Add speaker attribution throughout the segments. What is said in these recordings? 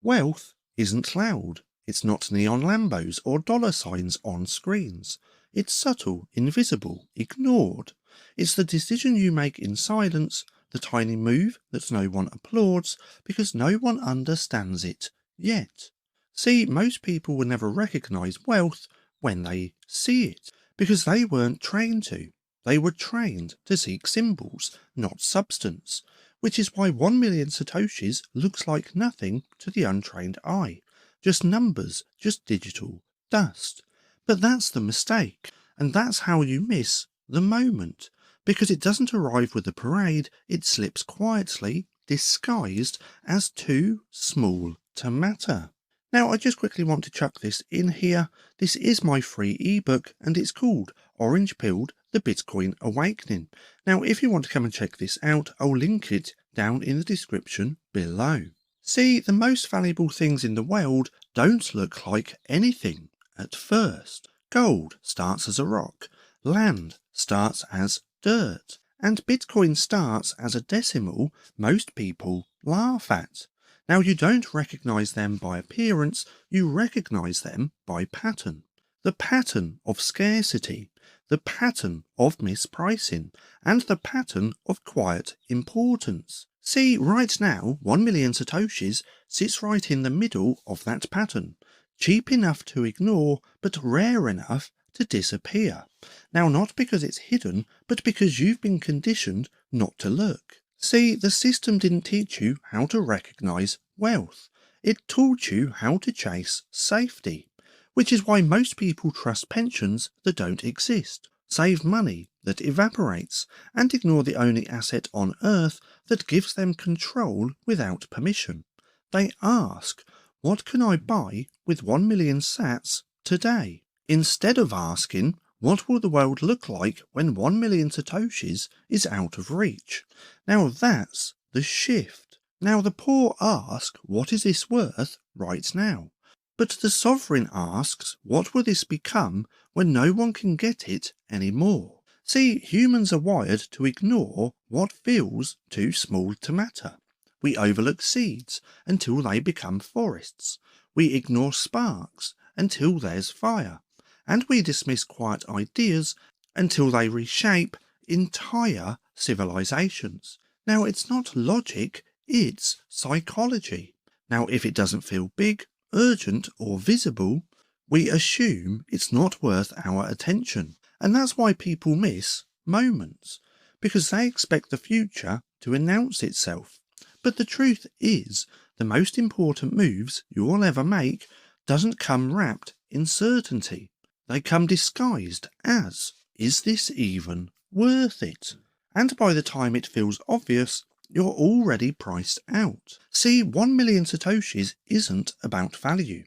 Speaker 1: Wealth isn't loud. It's not neon Lambos or dollar signs on screens. It's subtle, invisible, ignored. It's the decision you make in silence, the tiny move that no one applauds because no one understands it yet. See, most people will never recognise wealth when they see it, because they weren't trained to. They were trained to seek symbols, not substance, which is why 1 million satoshis looks like nothing to the untrained eye. Just numbers, just digital dust. But that's the mistake, and that's how you miss the moment, because it doesn't arrive with the parade, it slips quietly, disguised as too small to matter. Now, I just quickly want to chuck this in here. This is my free ebook, and it's called Orange Pilled The Bitcoin Awakening. Now, if you want to come and check this out, I'll link it down in the description below. See, the most valuable things in the world don't look like anything at first. Gold starts as a rock, land starts as dirt, and Bitcoin starts as a decimal most people laugh at. Now, you don't recognise them by appearance, you recognise them by pattern. The pattern of scarcity, the pattern of mispricing, and the pattern of quiet importance. See, right now, 1 million satoshis sits right in the middle of that pattern. Cheap enough to ignore, but rare enough to disappear. Now, not because it's hidden, but because you've been conditioned not to look. See, the system didn't teach you how to recognise wealth. It taught you how to chase safety, which is why most people trust pensions that don't exist, save money that evaporates, and ignore the only asset on earth that gives them control without permission. They ask, what can I buy with 1 million sats today? Instead of asking, what will the world look like when 1 million satoshis is out of reach? Now that's the shift. Now the poor ask, what is this worth right now? But the sovereign asks, what will this become when no one can get it anymore? See, humans are wired to ignore what feels too small to matter. We overlook seeds until they become forests. We ignore sparks until there's fire. And we dismiss quiet ideas until they reshape entire civilizations. Now, it's not logic, it's psychology. Now, if it doesn't feel big, urgent, or visible, we assume it's not worth our attention. And that's why people miss moments, because they expect the future to announce itself. But the truth is, the most important moves you'll ever make doesn't come wrapped in certainty. They come disguised as, is this even worth it? And by the time it feels obvious, you're already priced out. See, 1 million satoshis isn't about value.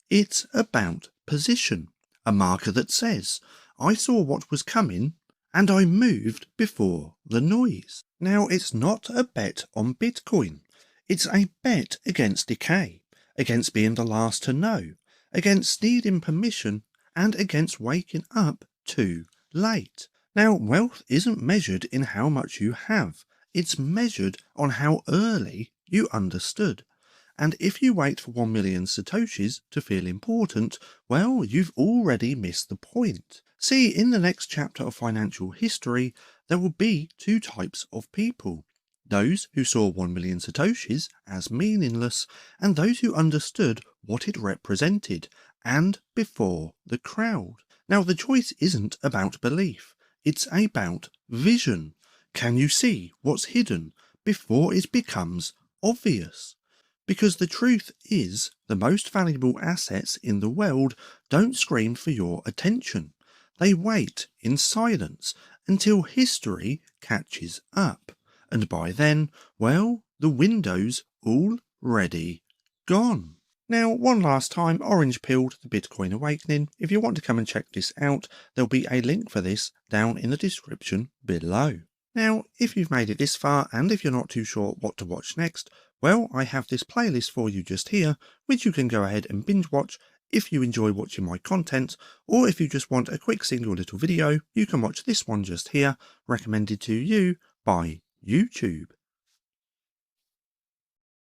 Speaker 1: It's about position. A marker that says, I saw what was coming and I moved before the noise. Now, it's not a bet on Bitcoin. It's a bet against decay, against being the last to know, against needing permission, and against waking up too late. Now, wealth isn't measured in how much you have. It's measured on how early you understood. And if you wait for 1 million satoshis to feel important, well, you've already missed the point. See, in the next chapter of financial history, there will be two types of people. Those who saw 1 million satoshis as meaningless, and those who understood what it represented, and before the crowd. Now, the choice isn't about belief, it's about vision. Can you see what's hidden before it becomes obvious? Because the truth is, the most valuable assets in the world don't scream for your attention. They wait in silence until history catches up. And by then, well, the window's already gone. Now, one last time, Orange Pilled The Bitcoin Awakening. If you want to come and check this out, there'll be a link for this down in the description below. Now, if you've made it this far, and if you're not too sure what to watch next, well, I have this playlist for you just here, which you can go ahead and binge watch if you enjoy watching my content, or if you just want a quick single little video, you can watch this one just here, recommended to you by YouTube.